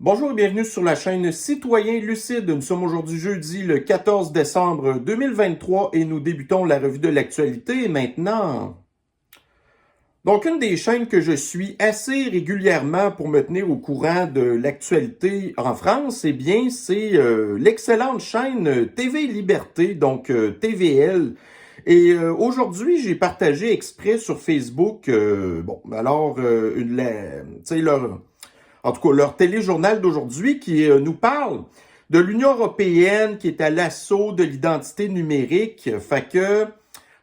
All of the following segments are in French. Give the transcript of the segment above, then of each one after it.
Bonjour et bienvenue sur la chaîne Citoyen Lucide. Nous sommes aujourd'hui jeudi le 14 décembre 2023 et nous débutons la revue de l'actualité maintenant. Donc, une des chaînes que je suis assez régulièrement pour me tenir au courant de l'actualité en France, eh bien, c'est l'excellente chaîne TV Liberté, donc TVL. Et aujourd'hui, j'ai partagé exprès sur Facebook, en tout cas, leur téléjournal d'aujourd'hui qui nous parle de l'Union européenne qui est à l'assaut de l'identité numérique. Fait que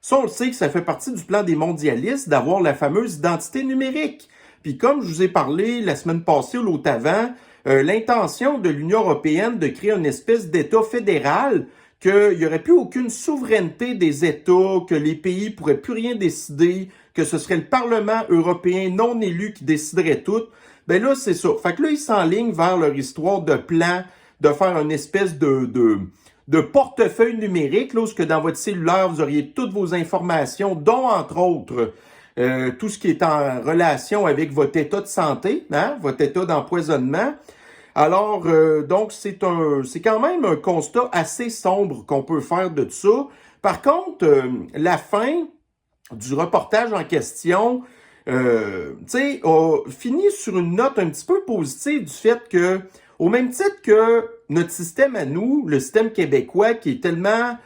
ça, on le sait que ça fait partie du plan des mondialistes d'avoir la fameuse identité numérique. Puis comme je vous ai parlé la semaine passée ou l'autre avant, l'intention de l'Union européenne de créer une espèce d'État fédéral, qu'il n'y aurait plus aucune souveraineté des États, que les pays ne pourraient plus rien décider, que ce serait le Parlement européen non élu qui déciderait tout. Ben là, c'est ça. Fait que là, ils s'enlignent vers leur histoire de plan, de faire une espèce de portefeuille numérique, là, où dans votre cellulaire, vous auriez toutes vos informations, dont, entre autres, tout ce qui est en relation avec votre état de santé, hein, votre état d'empoisonnement. Alors, donc, c'est quand même un constat assez sombre qu'on peut faire de ça. Par contre, la fin du reportage en question, a fini sur une note un petit peu positive du fait que, au même titre que notre système à nous, le système québécois, qui est tellement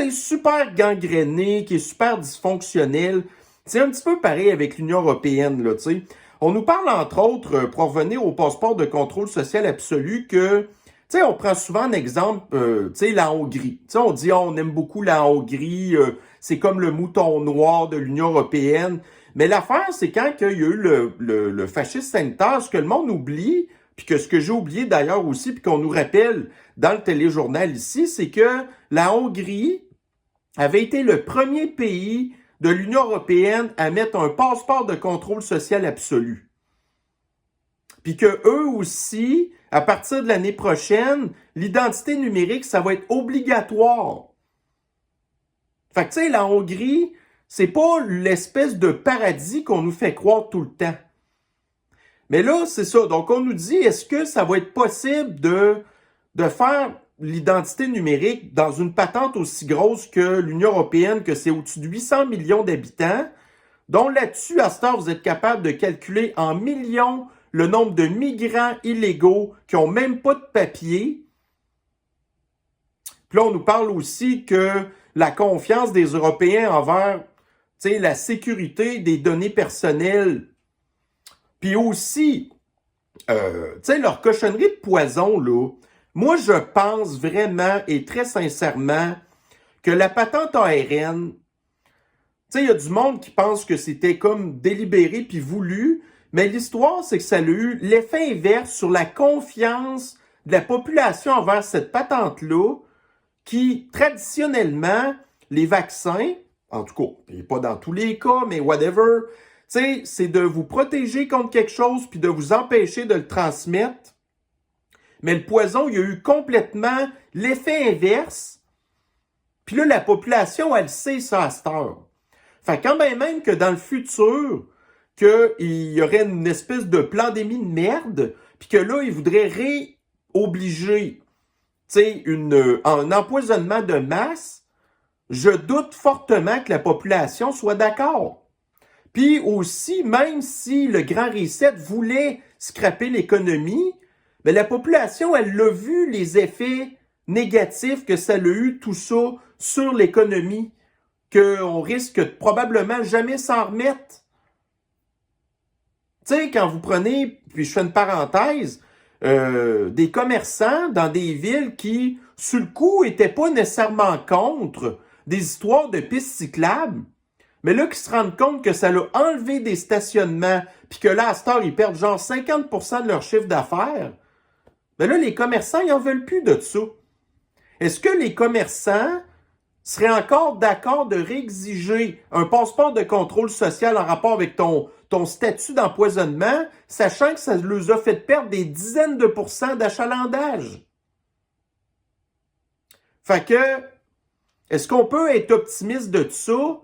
super gangréné, qui est super dysfonctionnel, c'est un petit peu pareil avec l'Union européenne, là, tu sais. On nous parle, entre autres, pour revenir au passeport de contrôle social absolu, que, tu sais, on prend souvent un exemple, la Hongrie. Tu sais, on dit, on aime beaucoup la Hongrie, c'est comme le mouton noir de l'Union européenne. Mais l'affaire, c'est quand il y a eu le fascisme sanitaire, ce que le monde oublie, puis que ce que j'ai oublié d'ailleurs aussi, puis qu'on nous rappelle dans le téléjournal ici, c'est que la Hongrie avait été le premier pays de l'Union européenne à mettre un passeport de contrôle social absolu. Puis que eux aussi, à partir de l'année prochaine, l'identité numérique, ça va être obligatoire. Fait que tu sais, la Hongrie, c'est pas l'espèce de paradis qu'on nous fait croire tout le temps. Mais là, c'est ça. Donc, on nous dit, est-ce que ça va être possible de faire l'identité numérique dans une patente aussi grosse que l'Union européenne, que c'est au-dessus de 800 millions d'habitants, dont là-dessus, à cette heure, vous êtes capable de calculer en millions le nombre de migrants illégaux qui n'ont même pas de papier. Puis là, on nous parle aussi que la confiance des Européens envers la sécurité des données personnelles, puis aussi, leur cochonnerie de poison, là, moi, je pense vraiment et très sincèrement que la patente ARN, il y a du monde qui pense que c'était comme délibéré puis voulu, mais l'histoire, c'est que ça a eu l'effet inverse sur la confiance de la population envers cette patente-là, qui, traditionnellement, les vaccins, en tout cas, et pas dans tous les cas, mais whatever, c'est de vous protéger contre quelque chose puis de vous empêcher de le transmettre. Mais le poison, il y a eu complètement l'effet inverse. Puis là, la population, elle sait ça à cette heure. Fait quand même que dans le futur, qu'il y aurait une espèce de pandémie de merde, puis que là, ils voudraient réobliger un empoisonnement de masse, je doute fortement que la population soit d'accord. Puis aussi, même si le Grand Reset voulait scraper l'économie, mais la population, elle l'a vu, les effets négatifs que ça a eu, tout ça, sur l'économie, qu'on risque de probablement jamais s'en remettre. Tu sais, quand vous prenez, puis je fais une parenthèse, des commerçants dans des villes qui, sur le coup, étaient pas nécessairement contre des histoires de pistes cyclables, mais là, qui se rendent compte que ça a enlevé des stationnements, puis que là, à cette heure, ils perdent genre 50% de leur chiffre d'affaires, mais là, les commerçants, ils en veulent plus de ça. Est-ce que les commerçants seraient encore d'accord de réexiger un passeport de contrôle social en rapport avec ton statut d'empoisonnement, sachant que ça leur a fait perdre des dizaines de pourcents d'achalandage? Fait que, est-ce qu'on peut être optimiste de ça?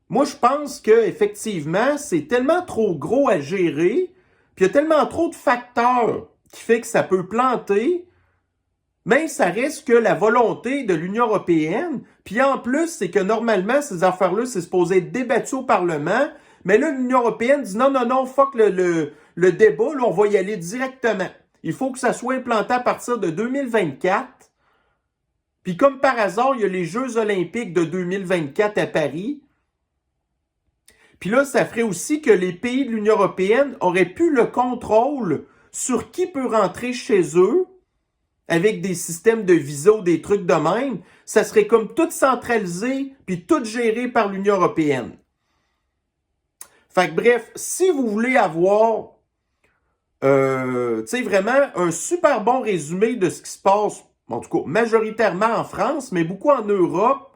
Moi, je pense qu'effectivement, c'est tellement trop gros à gérer, puis il y a tellement trop de facteurs qui fait que ça peut planter, mais ça reste que la volonté de l'Union européenne. Puis en plus, c'est que normalement, ces affaires-là, c'est supposé être débattu au Parlement. Mais là, l'Union européenne dit non, fuck le débat, là, on va y aller directement. Il faut que ça soit implanté à partir de 2024. Puis comme par hasard, il y a les Jeux olympiques de 2024 à Paris. Puis là, ça ferait aussi que les pays de l'Union européenne auraient plus le contrôle sur qui peut rentrer chez eux avec des systèmes de visa ou des trucs de même. Ça serait comme tout centralisé puis tout géré par l'Union européenne. Fait que bref, si vous voulez avoir vraiment un super bon résumé de ce qui se passe, en tout cas majoritairement en France, mais beaucoup en Europe,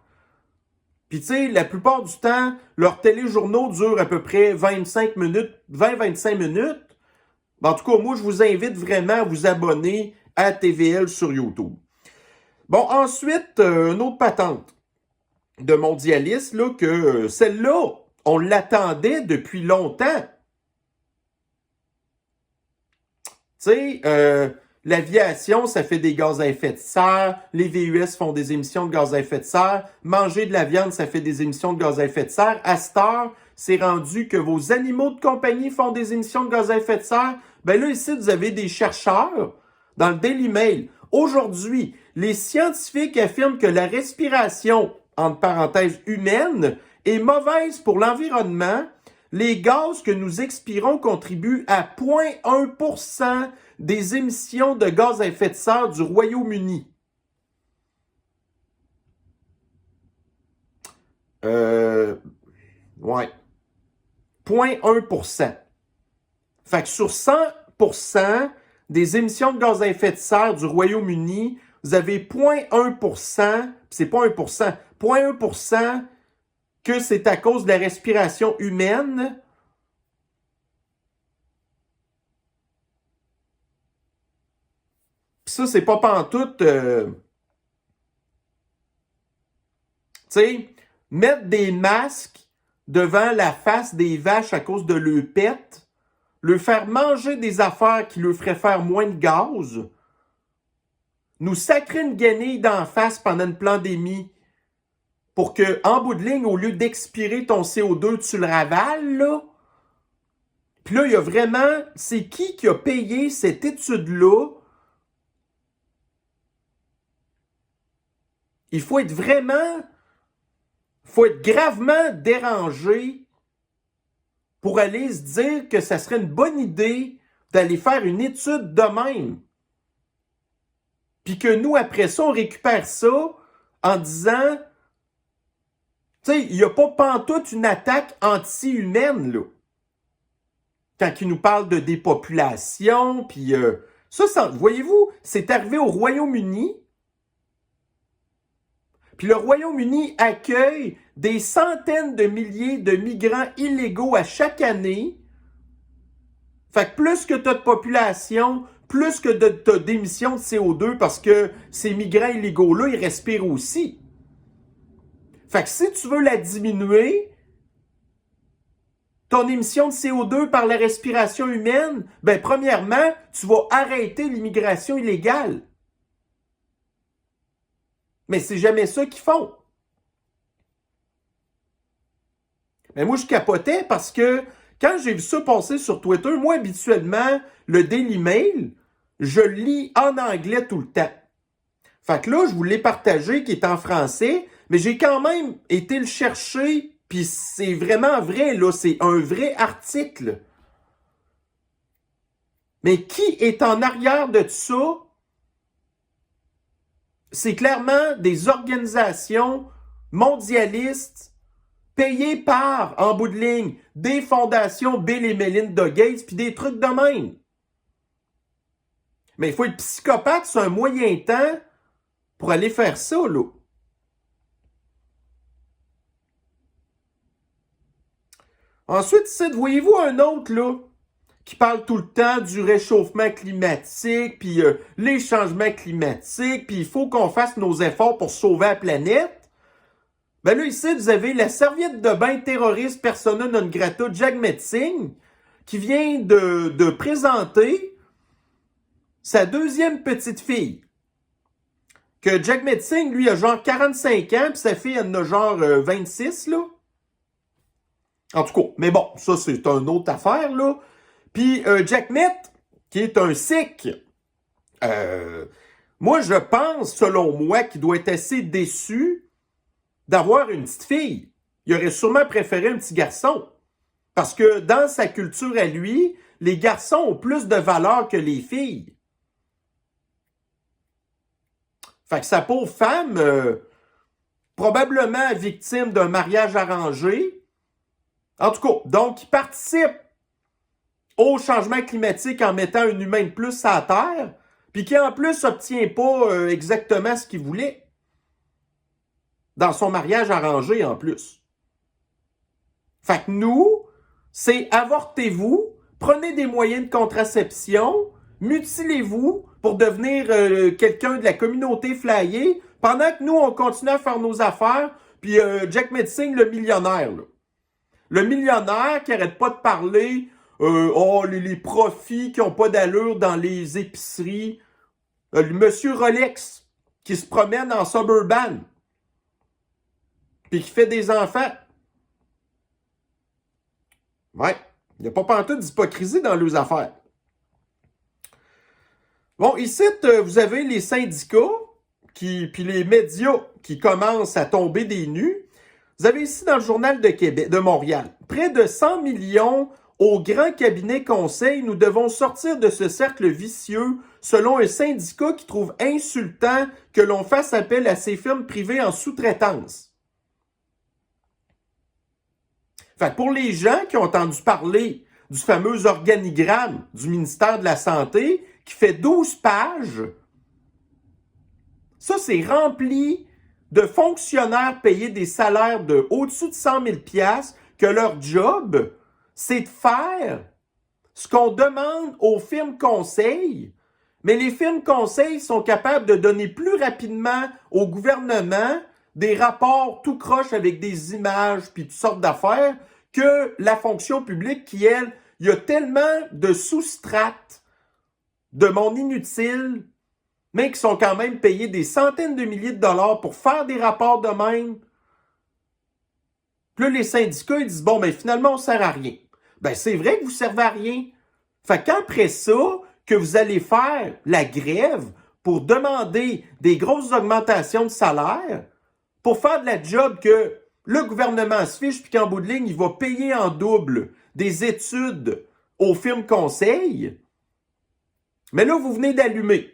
puis tu sais, la plupart du temps, leurs téléjournaux durent à peu près 25 minutes, 20-25 minutes. En tout cas, moi, je vous invite vraiment à vous abonner à TVL sur YouTube. Bon, ensuite, une autre patente de mondialiste, là, que celle-là, on l'attendait depuis longtemps. Tu sais, l'aviation, ça fait des gaz à effet de serre. Les VUS font des émissions de gaz à effet de serre. Manger de la viande, ça fait des émissions de gaz à effet de serre. À cette heure, c'est rendu que vos animaux de compagnie font des émissions de gaz à effet de serre. Ben là, ici, vous avez des chercheurs dans le Daily Mail. Aujourd'hui, les scientifiques affirment que la respiration, entre parenthèses, humaine, est mauvaise pour l'environnement. Les gaz que nous expirons contribuent à 0,1% des émissions de gaz à effet de serre du Royaume-Uni. Ouais. 0,1%. Fait que sur 100% des émissions de gaz à effet de serre du Royaume-Uni, vous avez 0,1%, c'est pas 1%, 0,1% que c'est à cause de la respiration humaine. Puis ça, c'est pas pantoute. Tu sais, mettre des masques devant la face des vaches à cause de leur pète, leur faire manger des affaires qui leur feraient faire moins de gaz, nous sacrer une guenille d'en face pendant une pandémie pour que, en bout de ligne, au lieu d'expirer ton CO2, tu le ravales, là. Puis là, il y a vraiment... C'est qui a payé cette étude-là? Il faut être gravement dérangé pour aller se dire que ça serait une bonne idée d'aller faire une étude de même. Puis que nous, après ça, on récupère ça en disant... Tu sais, il n'y a pas pantoute une attaque anti-humaine, là. Quand il nous parle de dépopulation, puis ça, voyez-vous, c'est arrivé au Royaume-Uni. Puis le Royaume-Uni accueille des centaines de milliers de migrants illégaux à chaque année. Fait que plus que tu as de population, plus que tu as d'émissions de CO2, parce que ces migrants illégaux-là, ils respirent aussi. Fait que si tu veux la diminuer, ton émission de CO2 par la respiration humaine, ben premièrement, tu vas arrêter l'immigration illégale. Mais c'est jamais ça qu'ils font. Mais moi, je capotais parce que quand j'ai vu ça passer sur Twitter, moi, habituellement, le Daily Mail, je le lis en anglais tout le temps. Fait que là, je vous l'ai partagé, qui est en français, mais j'ai quand même été le chercher, puis c'est vraiment vrai, là, c'est un vrai article. Mais qui est en arrière de ça? C'est clairement des organisations mondialistes payées par, en bout de ligne, des fondations Bill et Melinda Gates, puis des trucs de même. Mais il faut être psychopathe sur un moyen temps pour aller faire ça, là. Ensuite, voyez-vous un autre, là, qui parle tout le temps du réchauffement climatique, puis les changements climatiques, puis il faut qu'on fasse nos efforts pour sauver la planète. Ben là, ici, vous avez la serviette de bain terroriste persona non grata Jagmeet Singh, qui vient de présenter sa deuxième petite fille. Que Jack Metzing, lui, a genre 45 ans, puis sa fille, elle en a genre 26, là. En tout cas, mais bon, ça, c'est une autre affaire, là. Puis Jack Met, qui est un Sikh, moi, je pense, selon moi, qu'il doit être assez déçu d'avoir une petite fille. Il aurait sûrement préféré un petit garçon. Parce que dans sa culture à lui, les garçons ont plus de valeur que les filles. Fait que sa pauvre femme, probablement victime d'un mariage arrangé. En tout cas, donc, il participe au changement climatique en mettant un humain de plus à la Terre, puis qui en plus n'obtient pas exactement ce qu'il voulait. Dans son mariage arrangé en plus. Fait que nous, c'est avortez-vous, prenez des moyens de contraception, mutilez-vous pour devenir quelqu'un de la communauté flyée, pendant que nous, on continue à faire nos affaires, puis Jack Metzing, le millionnaire, là. Le millionnaire qui arrête pas de parler, les profits qui n'ont pas d'allure dans les épiceries, le monsieur Rolex qui se promène en suburban, puis qui fait des enfants. Ouais, il n'y a pas pantoute d'hypocrisie dans leurs affaires. Bon, ici, vous avez les syndicats, puis les médias qui commencent à tomber des nues. Vous avez ici dans le Journal de Québec, de Montréal, près de 100 millions au grand cabinet conseil. Nous devons sortir de ce cercle vicieux, selon un syndicat qui trouve insultant que l'on fasse appel à ces firmes privées en sous-traitance. Fait que pour les gens qui ont entendu parler du fameux organigramme du ministère de la Santé, qui fait 12 pages, ça, c'est rempli de fonctionnaires payés des salaires de au-dessus de 100 000 $, que leur job, c'est de faire ce qu'on demande aux firmes conseils, mais les firmes conseils sont capables de donner plus rapidement au gouvernement des rapports tout croche avec des images puis toutes sortes d'affaires que la fonction publique qui, elle, il y a tellement de sous-strates de monde inutile, mais qui sont quand même payés des centaines de milliers de dollars pour faire des rapports de même. Puis là, les syndicats, ils disent, bon, ben finalement, on sert à rien. Ben, c'est vrai que vous servez à rien. Fait qu'après ça, que vous allez faire la grève pour demander des grosses augmentations de salaire, pour faire de la job que le gouvernement se fiche, puis qu'en bout de ligne, il va payer en double des études aux firmes conseils. Mais là, vous venez d'allumer.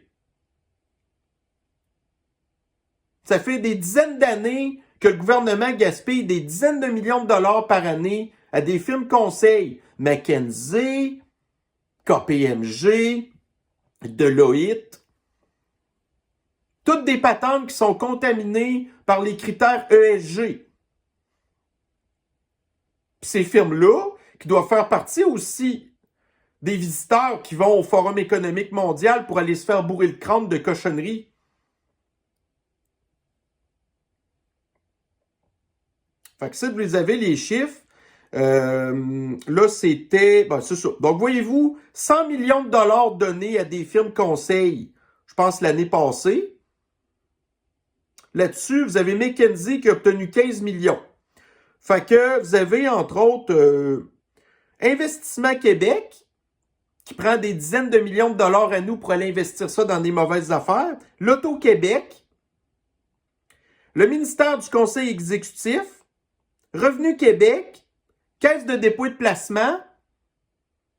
Ça fait des dizaines d'années que le gouvernement gaspille des dizaines de millions de dollars par année à des firmes conseils. McKinsey, KPMG, Deloitte. Toutes des patentes qui sont contaminées par les critères ESG. Puis ces firmes-là, qui doivent faire partie aussi des visiteurs qui vont au Forum économique mondial pour aller se faire bourrer le crâne de cochonneries. Fait que ça, vous les avez, les chiffres. Là, c'était... Ben, c'est ça. Donc, voyez-vous, 100 millions de dollars donnés à des firmes conseils, je pense, l'année passée. Là-dessus, vous avez McKinsey qui a obtenu 15 millions. Fait que vous avez, entre autres, Investissement Québec, qui prend des dizaines de millions de dollars à nous pour aller investir ça dans des mauvaises affaires. L'Auto-Québec, le ministère du Conseil exécutif, Revenu Québec, Caisse de dépôt et de placement,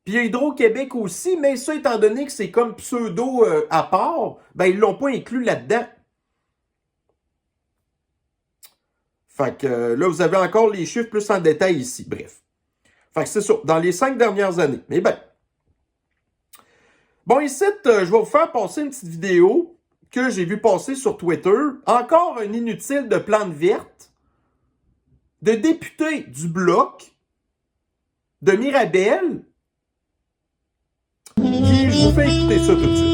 puis il y a Hydro-Québec aussi, mais ça, étant donné que c'est comme pseudo à part, ben ils l'ont pas inclus là-dedans. Fait que là, vous avez encore les chiffres plus en détail ici. Bref. Fait que c'est ça, dans les 5 dernières années. Mais ben. Bon, ici, je vais vous faire passer une petite vidéo que j'ai vu passer sur Twitter. Encore un inutile de plante verte de députés du Bloc de Mirabel qui, je vous fais écouter ça tout de suite.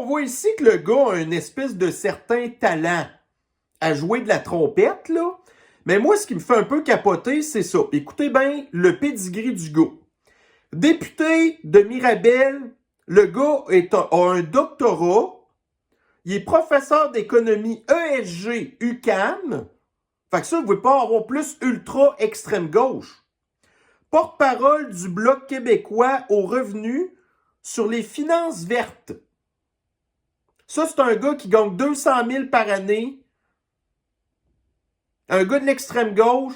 voit ici que le gars a une espèce de certain talent à jouer de la trompette, là. Mais moi, ce qui me fait un peu capoter, c'est ça. Écoutez bien le pédigree du gars. Député de Mirabel, le gars a un doctorat. Il est professeur d'économie ESG UQAM. Fait que ça, vous ne pouvez pas avoir plus ultra extrême gauche. Porte-parole du Bloc québécois aux revenus sur les finances vertes. Ça, c'est un gars qui gagne 200 000 par année. Un gars de l'extrême gauche.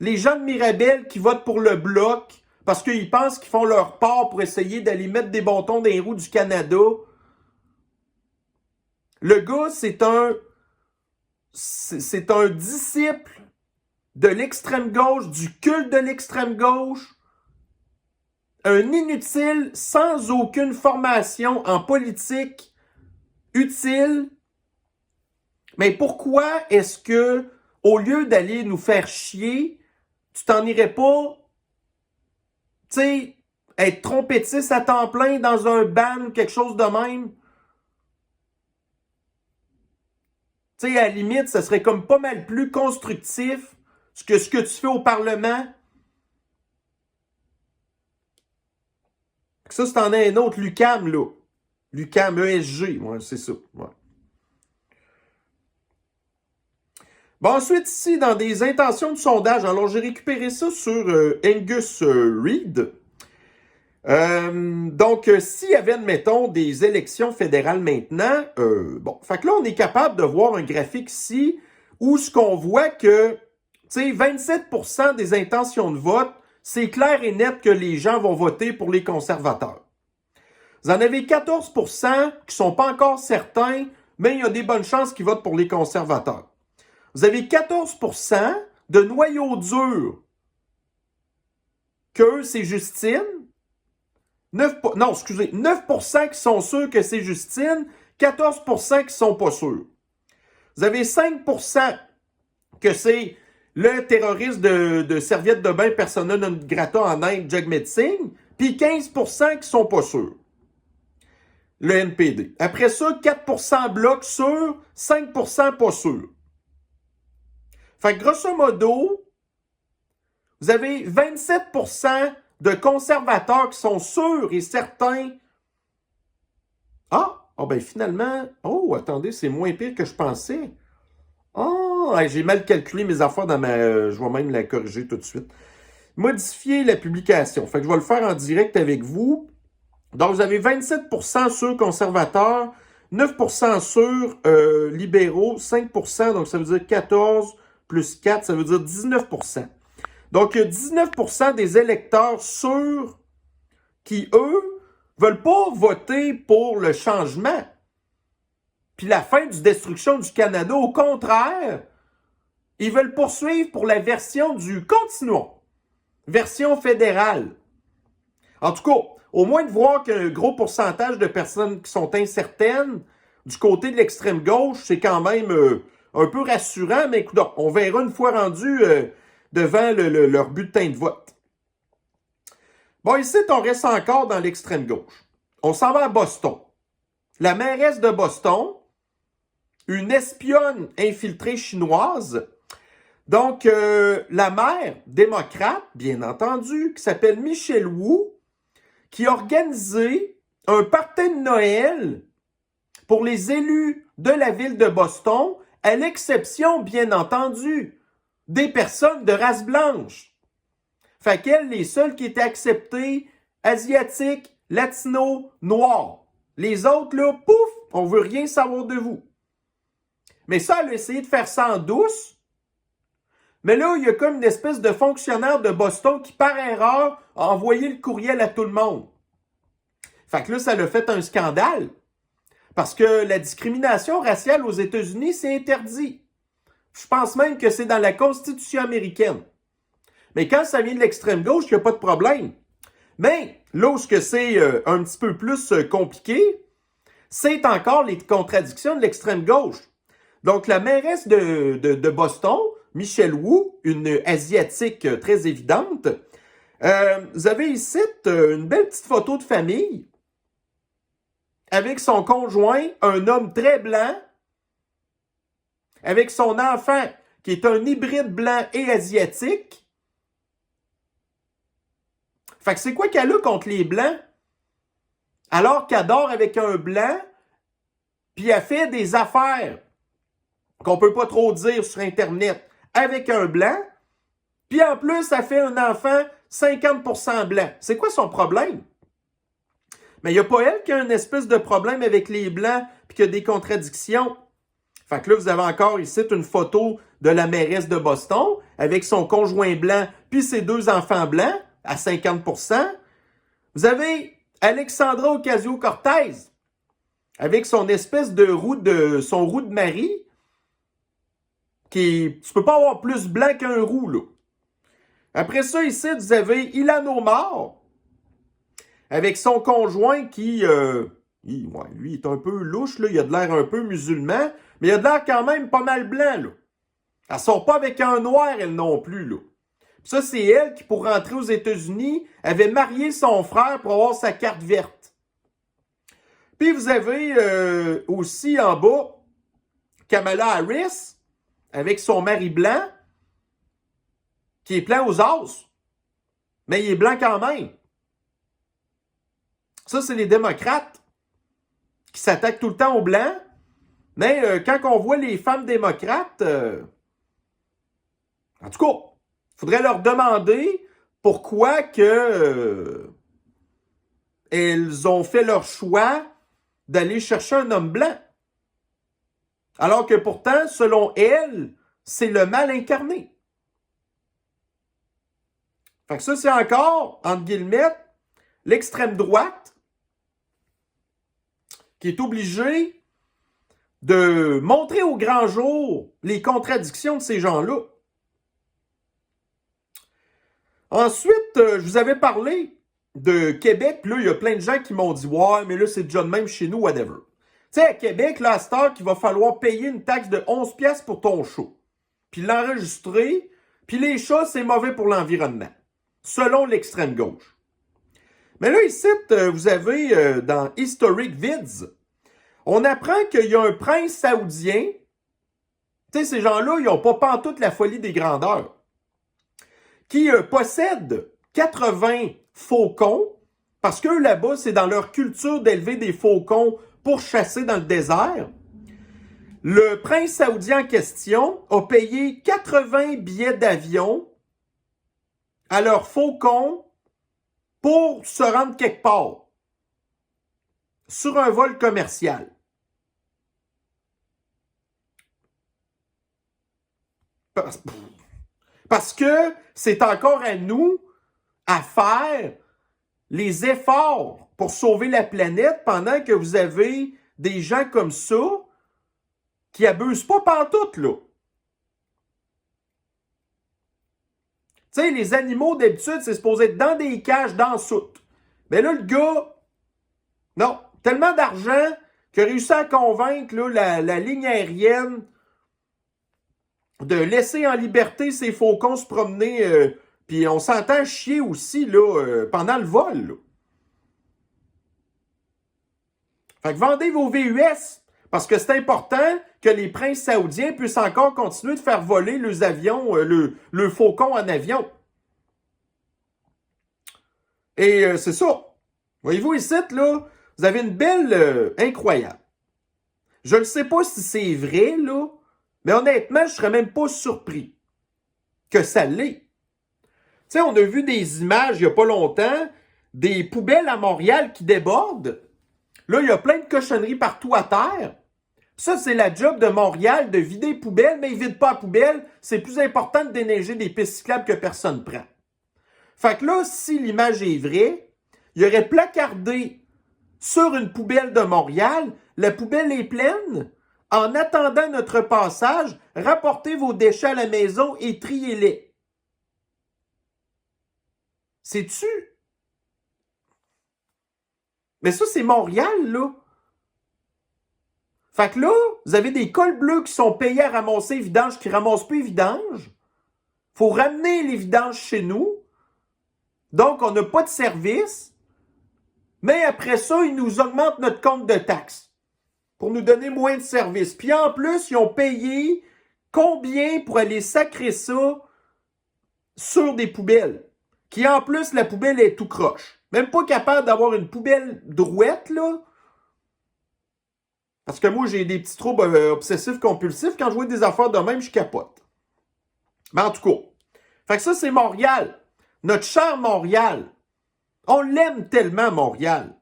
Les gens de Mirabel qui votent pour le Bloc parce qu'ils pensent qu'ils font leur part pour essayer d'aller mettre des bâtons dans les roues du Canada. Le gars, c'est un disciple de l'extrême gauche, du culte de l'extrême gauche, un inutile sans aucune formation en politique utile. Mais pourquoi est-ce que, au lieu d'aller nous faire chier, tu t'en irais pas, tu sais, être trompettiste à temps plein dans un band ou quelque chose de même? Tu sais, à la limite, ça serait comme pas mal plus constructif que ce que tu fais au Parlement. Ça, c'est en un autre, l'UQAM, là. L'UQAM, ESG, ouais, c'est ça. Ouais. Bon, ensuite, ici, dans des intentions de sondage, alors j'ai récupéré ça sur Angus Reid. Donc, s'il y avait, admettons, des élections fédérales maintenant, fait que là, on est capable de voir un graphique ici où ce qu'on voit que, tu sais, 27% des intentions de vote, c'est clair et net que les gens vont voter pour les conservateurs. Vous en avez 14% qui sont pas encore certains, mais il y a des bonnes chances qu'ils votent pour les conservateurs. Vous avez 14% de noyaux durs que c'est Justine. 9% qui sont sûrs que c'est Justine, 14% qui sont pas sûrs. Vous avez 5% que c'est le terroriste de serviette de bain persona non grata en Inde, Jagmeet Singh, puis 15% qui sont pas sûrs. Le NPD. Après ça, 4% bloc sûr, 5% pas sûr. Fait que grosso modo, vous avez 27% de conservateurs qui sont sûrs et certains. Ben finalement, attendez, c'est moins pire que je pensais. J'ai mal calculé mes affaires dans ma. Je vais même la corriger tout de suite. Modifier la publication. Fait que je vais le faire en direct avec vous. Donc, vous avez 27% sûrs conservateurs, 9% sûrs libéraux, 5%, donc ça veut dire 14 plus 4, ça veut dire 19%. Donc, 19% des électeurs sûrs qui, eux, veulent pas voter pour le changement puis la fin du destruction du Canada. Au contraire, ils veulent poursuivre pour la version du continuum, version fédérale. En tout cas, au moins de voir qu'un gros pourcentage de personnes qui sont incertaines du côté de l'extrême gauche, c'est quand même un peu rassurant, mais écoute, on verra une fois rendu devant leur bulletin de vote. Bon, ici, on reste encore dans l'extrême gauche. On s'en va à Boston. La mairesse de Boston, une espionne infiltrée chinoise, donc la maire démocrate, bien entendu, qui s'appelle Michelle Wu, qui a organisé un party de Noël pour les élus de la ville de Boston, à l'exception, bien entendu, des personnes de race blanche. Fait qu'elles, les seules qui étaient acceptées, asiatiques, latinos, noirs. Les autres, là, pouf, on veut rien savoir de vous. Mais ça, elle a essayé de faire ça en douce. Mais là, il y a comme une espèce de fonctionnaire de Boston qui, par erreur, a envoyé le courriel à tout le monde. Fait que là, ça l'a fait un scandale. Parce que la discrimination raciale aux États-Unis, c'est interdit. Je pense même que c'est dans la Constitution américaine. Mais quand ça vient de l'extrême gauche, il n'y a pas de problème. Mais là où c'est un petit peu plus compliqué, c'est encore les contradictions de l'extrême gauche. Donc, la mairesse de Boston, Michelle Wu, une asiatique très évidente, vous avez ici une belle petite photo de famille. avec son conjoint, un homme très blanc, avec son enfant, qui est un hybride blanc et asiatique. Fait que c'est quoi qu'elle a contre les Blancs? Alors qu'elle dort avec un Blanc, puis elle fait des affaires qu'on peut pas trop dire sur Internet avec un Blanc, puis en plus, elle fait un enfant 50% blanc. C'est quoi son problème? Mais il n'y a pas elle qui a une espèce de problème avec les Blancs, puis qui a des contradictions. Fait que là, vous avez encore ici une photo de la mairesse de Boston avec son conjoint blanc puis ses deux enfants blancs à 50%. Vous avez Alexandra Ocasio-Cortez avec son espèce de roue de Marie tu peux pas avoir plus blanc qu'un roux, là. Après ça, ici, vous avez Ilhan Omar avec son conjoint qui, lui, est un peu louche, là. Il a de l'air un peu musulman, mais il a de l'air quand même pas mal blanc, là. Elle sort pas avec un noir, elle non plus, là. Ça, c'est elle qui, pour rentrer aux États-Unis, avait marié son frère pour avoir sa carte verte. Puis vous avez aussi en bas Kamala Harris avec son mari blanc qui est plein aux os. Mais il est blanc quand même. Ça, c'est les démocrates qui s'attaquent tout le temps aux blancs. Mais quand on voit les femmes démocrates, en tout cas, il faudrait leur demander pourquoi elles ont fait leur choix d'aller chercher un homme blanc. Alors que pourtant, selon elles, c'est le mal incarné. Fait que ça, c'est encore, entre guillemets, l'extrême droite qui est obligée de montrer au grand jour les contradictions de ces gens-là. Ensuite, je vous avais parlé de Québec, puis là, il y a plein de gens qui m'ont dit « Ouais, mais là, c'est déjà de même chez nous, whatever. » Tu sais, à Québec, là, à cette heure, qu'il va falloir payer une taxe de 11$ pour ton show. Puis l'enregistrer, puis les chats, c'est mauvais pour l'environnement, selon l'extrême gauche. Mais là, ici, vous avez, dans Historic Vids, on apprend qu'il y a un prince saoudien. Tu sais, ces gens-là, ils n'ont pas pantoute la folie des grandeurs. Qui possèdent 80 faucons, parce que là-bas, c'est dans leur culture d'élever des faucons pour chasser dans le désert. Le prince saoudien en question a payé 80 billets d'avion à leurs faucons pour se rendre quelque part sur un vol commercial. Parce que c'est encore à nous à faire les efforts pour sauver la planète pendant que vous avez des gens comme ça qui abusent pas pantoute, là. Tu sais, les animaux, d'habitude, c'est supposé être dans des cages, dans la soute. Mais là, le gars, non, tellement d'argent qu'il a réussi à convaincre là, la ligne aérienne de laisser en liberté ces faucons se promener, puis on s'entend chier aussi là, pendant le vol. Là. Fait que vendez vos VUS, parce que c'est important que les princes saoudiens puissent encore continuer de faire voler leurs avions, le faucon en avion. Et c'est ça. Voyez-vous ici, là, vous avez une belle incroyable. Je ne sais pas si c'est vrai, là, mais honnêtement, je ne serais même pas surpris que ça l'est. Tu sais, on a vu des images il n'y a pas longtemps, des poubelles à Montréal qui débordent. Là, il y a plein de cochonneries partout à terre. Ça, c'est la job de Montréal, de vider les poubelles, mais ils ne vident pas la poubelle. C'est plus important de déneiger des pistes cyclables que personne prend. Fait que là, si l'image est vraie, il y aurait placardé sur une poubelle de Montréal, la poubelle est pleine. En attendant notre passage, rapportez vos déchets à la maison et triez-les. C'est-tu? Mais ça, c'est Montréal, là. Fait que là, vous avez des cols bleus qui sont payés à ramasser les vidanges, qui ne ramassent plus les vidanges. Faut ramener les vidanges chez nous. Donc, on n'a pas de service. Mais après ça, ils nous augmentent notre compte de taxes pour nous donner moins de services. Puis en plus, ils ont payé combien pour aller sacrer ça sur des poubelles? Qui en plus, la poubelle est tout croche. Même pas capable d'avoir une poubelle droite, là. Parce que moi, j'ai des petits troubles obsessifs compulsifs. Quand je vois des affaires de même, je capote. Mais en tout cas, fait que ça, c'est Montréal. Notre cher Montréal. On l'aime tellement, Montréal.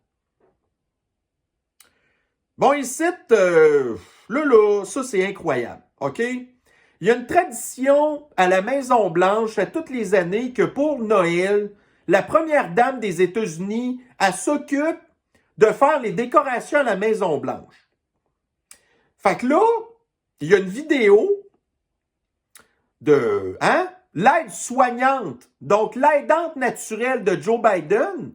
Bon, ici, là, ça, c'est incroyable. OK? Il y a une tradition à la Maison-Blanche à toutes les années que pour Noël, la première dame des États-Unis, elle s'occupe de faire les décorations à la Maison-Blanche. Fait que là, il y a une vidéo de l'aide soignante, donc l'aidante naturelle de Joe Biden,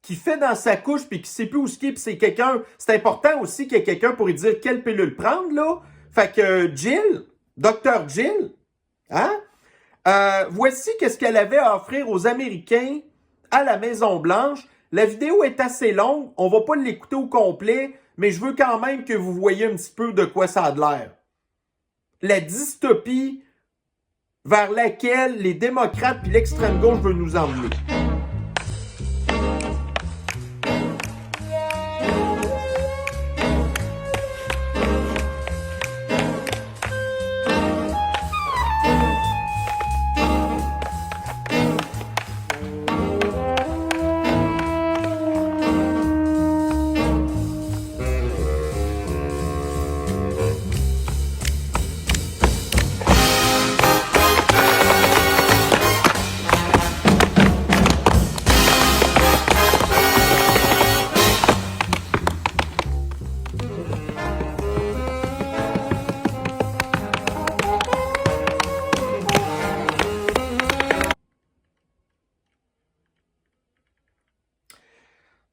qui fait dans sa couche puis qui sait plus où ce qui est, puis c'est quelqu'un. C'est important aussi qu'il y ait quelqu'un pour lui dire quelle pilule prendre, là. Fait que Jill, Dr. Jill, voici qu'est-ce qu'elle avait à offrir aux Américains à la Maison-Blanche. La vidéo est assez longue, on va pas l'écouter au complet, mais je veux quand même que vous voyez un petit peu de quoi ça a l'air. La dystopie vers laquelle les démocrates puis l'extrême gauche veulent nous emmener.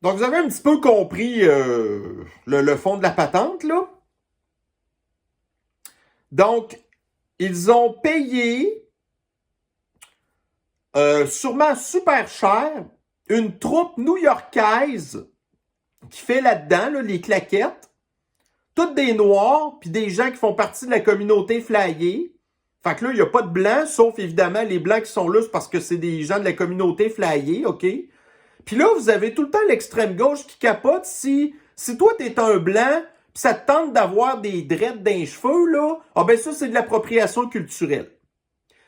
Donc, vous avez un petit peu compris le fond de la patente, là. Donc, ils ont payé, sûrement super cher, une troupe new-yorkaise qui fait là-dedans, là, les claquettes. Toutes des Noirs, puis des gens qui font partie de la communauté flyée. Fait que là, il n'y a pas de Blancs, sauf évidemment les Blancs qui sont là, c'est parce que c'est des gens de la communauté flyée, OK? Puis là, vous avez tout le temps l'extrême gauche qui capote. Si toi, t'es un blanc, pis ça te tente d'avoir des dreads dans les cheveux, là, ah ben ça, c'est de l'appropriation culturelle.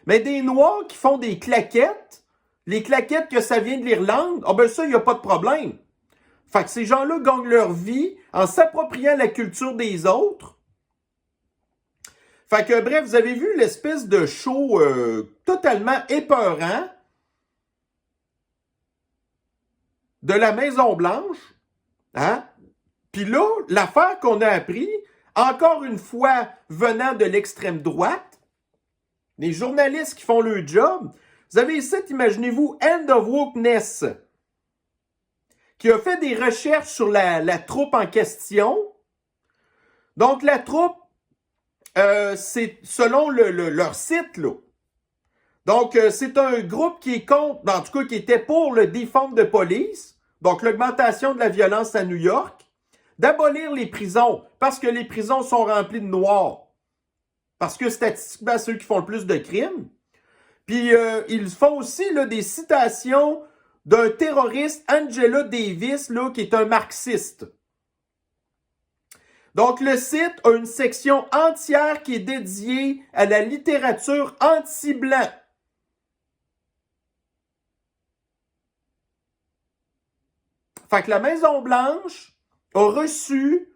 Mais des Noirs qui font des claquettes, les claquettes que ça vient de l'Irlande, ah ben ça, il n'y a pas de problème. Fait que ces gens-là gagnent leur vie en s'appropriant la culture des autres. Fait que, bref, vous avez vu l'espèce de show totalement épeurant de la Maison-Blanche, Puis là, l'affaire qu'on a appris, encore une fois venant de l'extrême droite, les journalistes qui font leur job, vous avez ici, imaginez-vous, End of Wokeness, qui a fait des recherches sur la troupe en question. Donc, la troupe, c'est selon leur site, là. Donc, c'est un groupe qui est contre, en tout cas, qui était pour le defund de police, donc l'augmentation de la violence à New York, d'abolir les prisons, parce que les prisons sont remplies de Noirs, parce que statistiquement, c'est eux qui font le plus de crimes. Puis, ils font aussi là, des citations d'un terroriste, Angela Davis, là, qui est un marxiste. Donc, le site a une section entière qui est dédiée à la littérature anti-blanc. Fait que la Maison-Blanche a reçu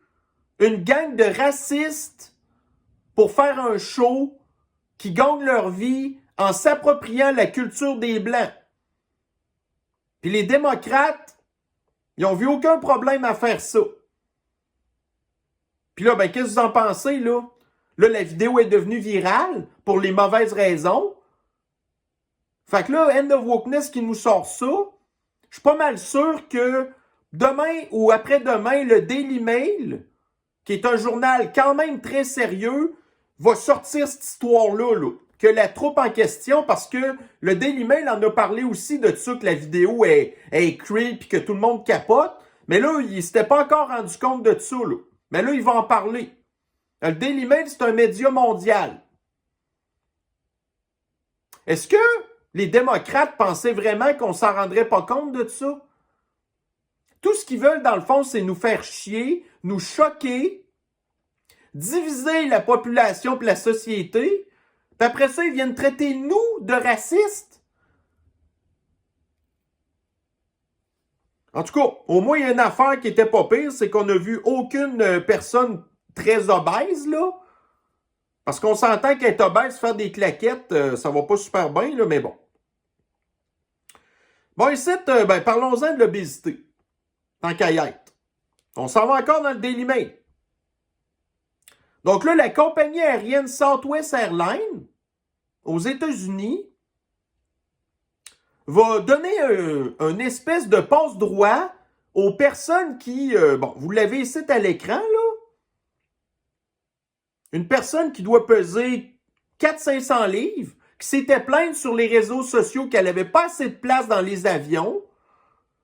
une gang de racistes pour faire un show qui gagne leur vie en s'appropriant la culture des Blancs. Puis les démocrates, ils n'ont vu aucun problème à faire ça. Puis là, ben, qu'est-ce que vous en pensez, là? Là, la vidéo est devenue virale pour les mauvaises raisons. Fait que là, End of Wokeness qui nous sort ça, je suis pas mal sûr que demain ou après-demain, le Daily Mail, qui est un journal quand même très sérieux, va sortir cette histoire-là, là, que la troupe en question, parce que le Daily Mail en a parlé aussi de ça, que la vidéo est creep et que tout le monde capote. Mais là, il ne s'était pas encore rendu compte de ça, là. Mais là, il va en parler. Le Daily Mail, c'est un média mondial. Est-ce que les démocrates pensaient vraiment qu'on ne s'en rendrait pas compte de ça? Tout ce qu'ils veulent, dans le fond, c'est nous faire chier, nous choquer, diviser la population et la société, puis après ça, ils viennent traiter nous de racistes. En tout cas, au moins, il y a une affaire qui était pas pire, c'est qu'on n'a vu aucune personne très obèse, là. Parce qu'on s'entend qu'être obèse, faire des claquettes, ça va pas super bien, là, mais bon. Bon, ici, parlons-en de l'obésité. Tant qu'à y être. On s'en va encore dans le Daily Mail. Donc là, la compagnie aérienne Southwest Airlines, aux États-Unis, va donner un espèce de passe-droit aux personnes qui, vous l'avez ici à l'écran, là. Une personne qui doit peser 400-500 livres, qui s'était plainte sur les réseaux sociaux qu'elle n'avait pas assez de place dans les avions,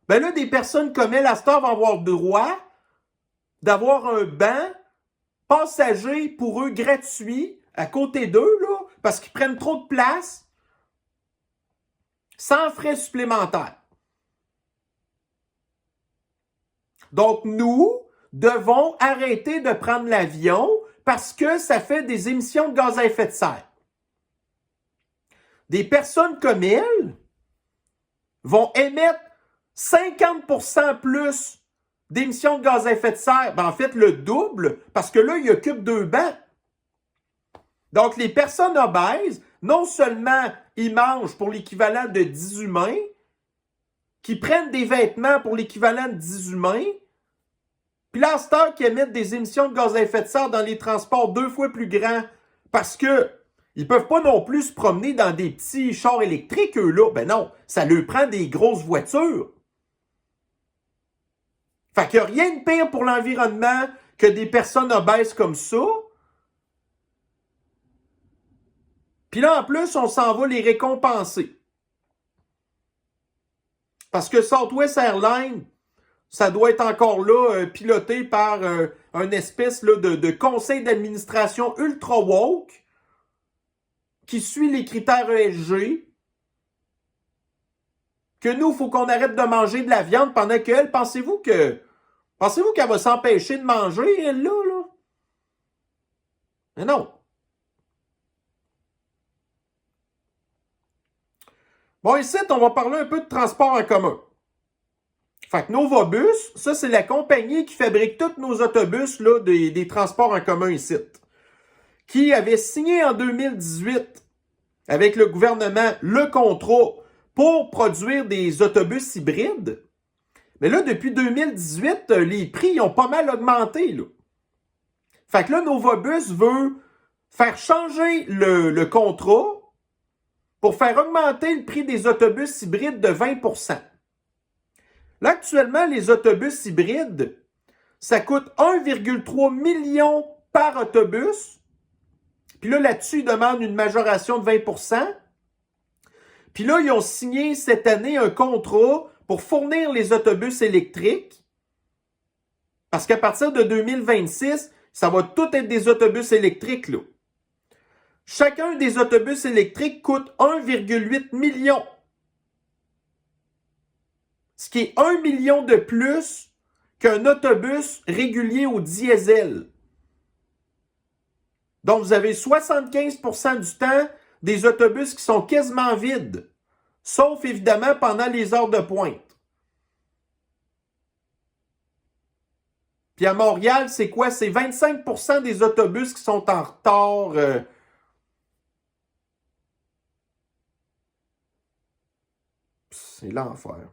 ben là, des personnes comme elle, à cette heure, vont avoir droit d'avoir un banc passager pour eux gratuit à côté d'eux, là, parce qu'ils prennent trop de place, sans frais supplémentaires. Donc, nous devons arrêter de prendre l'avion parce que ça fait des émissions de gaz à effet de serre. Des personnes comme elle vont émettre 50% plus d'émissions de gaz à effet de serre. Ben, en fait, le double, parce que là, ils occupent 2 bancs. Donc, les personnes obèses, non seulement ils mangent pour l'équivalent de 10 humains, qui prennent des vêtements pour l'équivalent de 10 humains, puis là, à cette heure qu'ils émettent des émissions de gaz à effet de serre dans les transports 2 fois plus grands, parce que ils peuvent pas non plus se promener dans des petits chars électriques, eux là. Ben non, ça leur prend des grosses voitures. Fait qu'il n'y a rien de pire pour l'environnement que des personnes obèses comme ça. Puis là, en plus, on s'en va les récompenser. Parce que Southwest Airlines, ça doit être encore là piloté par un espèce là, de conseil d'administration ultra woke qui suit les critères ESG. Que nous, il faut qu'on arrête de manger de la viande pendant qu'elle, pensez-vous qu'elle va s'empêcher de manger, elle, là? Mais non. Bon, ici, on va parler un peu de transport en commun. Fait que Novabus, ça, c'est la compagnie qui fabrique tous nos autobus là, des transports en commun ici, qui avait signé en 2018 avec le gouvernement le contrat pour produire des autobus hybrides. Mais là, depuis 2018, les prix ont pas mal augmenté, là. Fait que là, Novabus veut faire changer le contrat pour faire augmenter le prix des autobus hybrides de 20%. Là, actuellement, les autobus hybrides, ça coûte 1,3 million par autobus. Puis là, là-dessus, ils demandent une majoration de 20%. Puis là, ils ont signé cette année un contrat pour fournir les autobus électriques. Parce qu'à partir de 2026, ça va tout être des autobus électriques, là. Chacun des autobus électriques coûte 1,8 million. Ce qui est 1 million de plus qu'un autobus régulier au diesel. Donc, vous avez 75% du temps des autobus qui sont quasiment vides. Sauf, évidemment, pendant les heures de pointe. Puis à Montréal, c'est quoi? C'est 25% des autobus qui sont en retard. C'est l'enfer.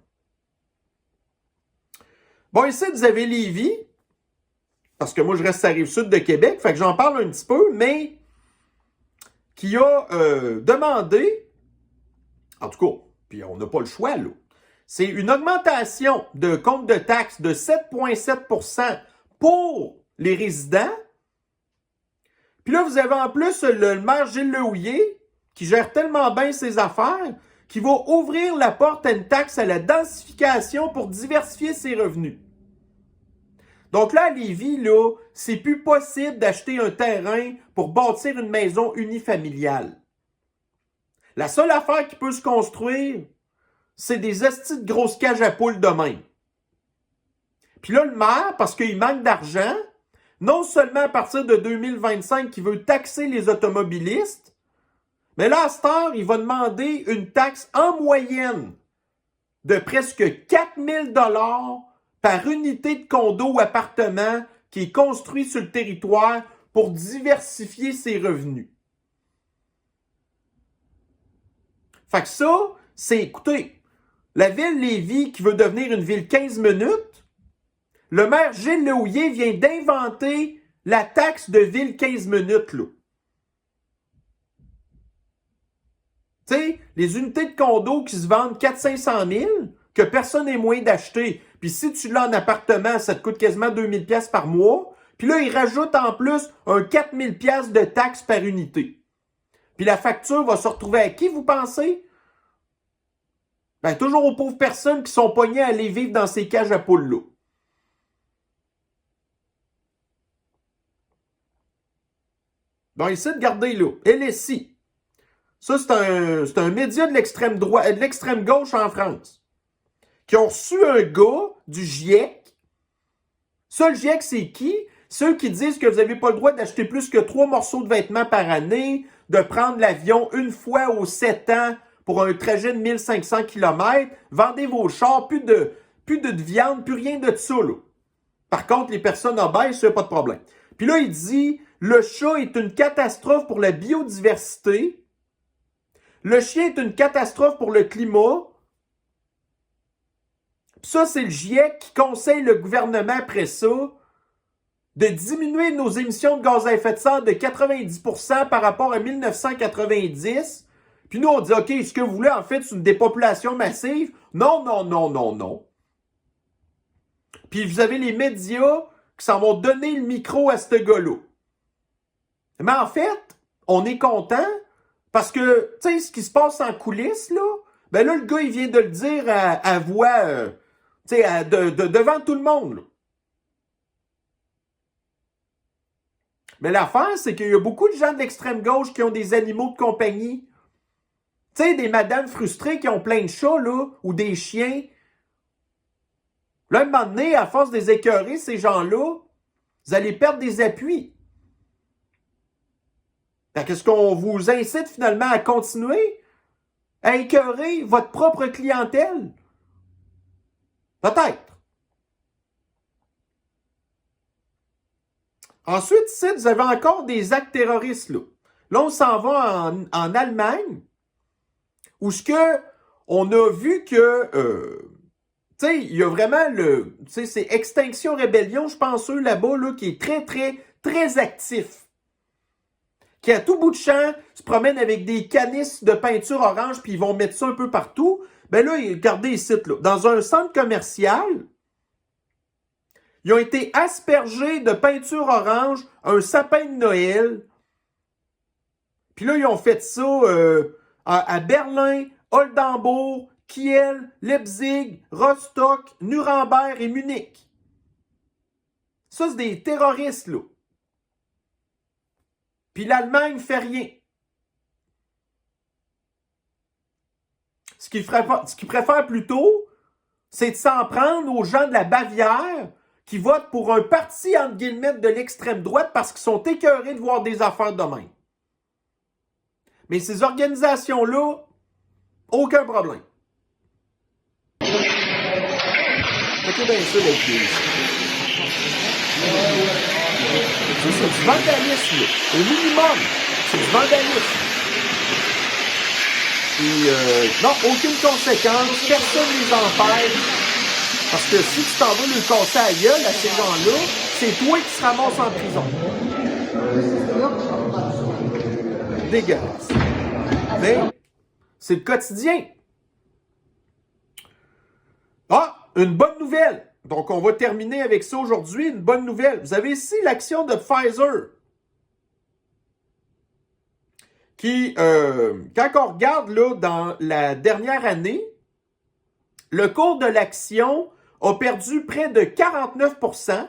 Bon, ici, vous avez Lévis, parce que moi, je reste à la Rive-Sud de Québec, fait que j'en parle un petit peu, mais qui a demandé, en tout cas, puis on n'a pas le choix, là, c'est une augmentation de compte de taxes de 7,7% pour les résidents. Puis là, vous avez en plus le maire Gilles Lehouillier, qui gère tellement bien ses affaires, qui va ouvrir la porte à une taxe à la densification pour diversifier ses revenus. Donc là, à Lévis, là, c'est plus possible d'acheter un terrain pour bâtir une maison unifamiliale. La seule affaire qui peut se construire, c'est des hosties de grosses cages à poules de même. Puis là, le maire, parce qu'il manque d'argent, non seulement à partir de 2025, il veut taxer les automobilistes, mais là, à cette heure, il va demander une taxe en moyenne de presque 4 000 $ par unité de condo ou appartement qui est construit sur le territoire pour diversifier ses revenus. Fait que ça, c'est, écoutez, la ville Lévis qui veut devenir une ville 15 minutes, le maire Gilles Lehouillier vient d'inventer la taxe de ville 15 minutes, là. Tu sais, les unités de condo qui se vendent 400-500 000, que personne n'est moyen d'acheter. Puis si tu l'as en appartement, ça te coûte quasiment 2000 $ par mois. Puis là, ils rajoutent en plus un 4000 $ de taxes par unité. Puis la facture va se retrouver à qui, vous pensez? Ben, toujours aux pauvres personnes qui sont pognées à aller vivre dans ces cages à poules-là. Bon, ici, regardez là. LSI. Ça, c'est un média de l'extrême droite, de l'extrême gauche en France, qui ont reçu un gars du GIEC. Ça, le GIEC, c'est qui? Ceux qui disent que vous n'avez pas le droit d'acheter plus que 3 morceaux de vêtements par année, de prendre l'avion une fois aux 7 ans pour un trajet de 1500 km, vendez vos chars, plus de viande, plus rien de ça, là. Par contre, les personnes obèses, ça, pas de problème. Puis là, il dit, le chat est une catastrophe pour la biodiversité. Le chien est une catastrophe pour le climat. Puis ça, c'est le GIEC qui conseille le gouvernement après ça de diminuer nos émissions de gaz à effet de serre de 90% par rapport à 1990. Puis nous, on dit, OK, ce que vous voulez, en fait, c'est une dépopulation massive. Non, non, non, non, non. Puis vous avez les médias qui s'en vont donner le micro à ce gars-là. Mais en fait, on est content parce que, tu sais, ce qui se passe en coulisses, là, ben là, le gars, il vient de le dire à voix, tu sais, devant tout le monde, là. Mais l'affaire, c'est qu'il y a beaucoup de gens de l'extrême gauche qui ont des animaux de compagnie. Tu sais, des madames frustrées qui ont plein de chats, là, ou des chiens. Là, à un moment donné, à force de les écœurer, ces gens-là, vous allez perdre des appuis. Qu'est-ce qu'on vous incite finalement à continuer à écœurer votre propre clientèle? Peut-être. Ensuite, ici, vous avez encore des actes terroristes, là. Là, on s'en va en Allemagne, où ce que on a vu que, tu sais, il y a vraiment tu sais, c'est Extinction Rébellion, je pense, eux, là-bas, là, qui est très, très, très actif. Qui, à tout bout de champ, se promène avec des canisses de peinture orange, puis ils vont mettre ça un peu partout. Ben là, regardez ici, là, dans un centre commercial, ils ont été aspergés de peinture orange, un sapin de Noël. Puis là, ils ont fait ça à Berlin, Oldenbourg, Kiel, Leipzig, Rostock, Nuremberg et Munich. Ça, c'est des terroristes, là. Puis l'Allemagne ne fait rien. Ce qu'ils préfèrent plutôt, c'est de s'en prendre aux gens de la Bavière qui votent pour un parti, entre guillemets, de l'extrême droite parce qu'ils sont écœurés de voir des affaires de même. Mais ces organisations-là, aucun problème. Écoutez bien ça, les filles. Ça, c'est du vandalisme, là. Au minimum, c'est du vandalisme. Et non, aucune conséquence, personne ne les empêche. Parce que si tu t'en vas le casser à gueule à ces gens-là, c'est toi qui se ramasses en prison. Dégueulasse. Mais c'est le quotidien. Ah, une bonne nouvelle. Donc, on va terminer avec ça aujourd'hui. Une bonne nouvelle. Vous avez ici l'action de Pfizer. Qui, quand on regarde là, dans la dernière année, le cours de l'action a perdu près de 49%.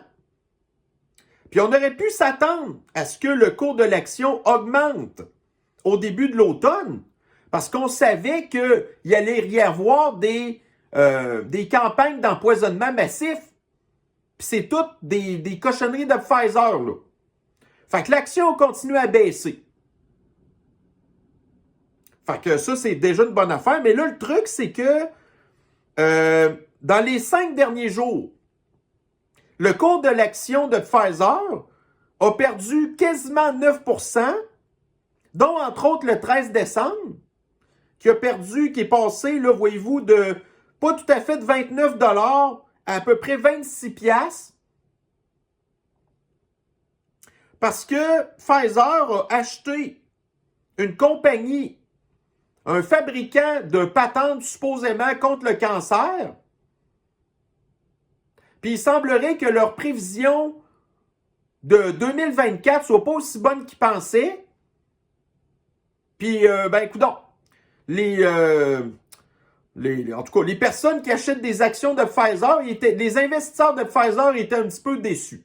Puis on aurait pu s'attendre à ce que le cours de l'action augmente au début de l'automne, parce qu'on savait qu'il allait y avoir des campagnes d'empoisonnement massif. Puis c'est toutes des cochonneries de Pfizer, là. Fait que l'action continue à baisser. Fait que ça, c'est déjà une bonne affaire. Mais là, le truc, c'est que dans les 5 derniers jours, le cours de l'action de Pfizer a perdu quasiment 9%, dont entre autres le 13 décembre, qui est passé, là, voyez-vous, de pas tout à fait de 29 $ à peu près 26 $. Parce que Pfizer a acheté une compagnie, un fabricant de patentes supposément contre le cancer. Puis il semblerait que leur prévision de 2024 soit pas aussi bonne qu'ils pensaient. Puis, coudonc, en tout cas, les personnes qui achètent des actions de Pfizer, les investisseurs de Pfizer étaient un petit peu déçus.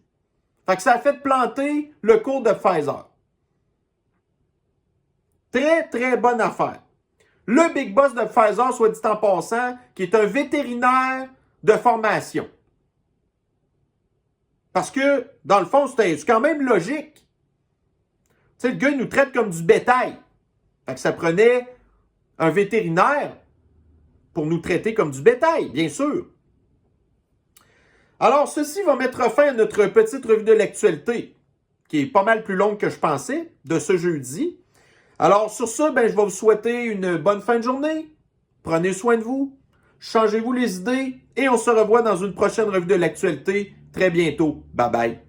Fait que ça a fait planter le cours de Pfizer. Très, très bonne affaire. Le big boss de Pfizer, soit dit en passant, qui est un vétérinaire de formation. Parce que, dans le fond, c'est quand même logique. Tu sais, le gars, il nous traite comme du bétail. Fait que ça prenait un vétérinaire pour nous traiter comme du bétail, bien sûr. Alors, ceci va mettre fin à notre petite revue de l'actualité, qui est pas mal plus longue que je pensais, de ce jeudi. Alors, sur ça, je vais vous souhaiter une bonne fin de journée. Prenez soin de vous. Changez-vous les idées et on se revoit dans une prochaine revue de l'actualité très bientôt. Bye bye.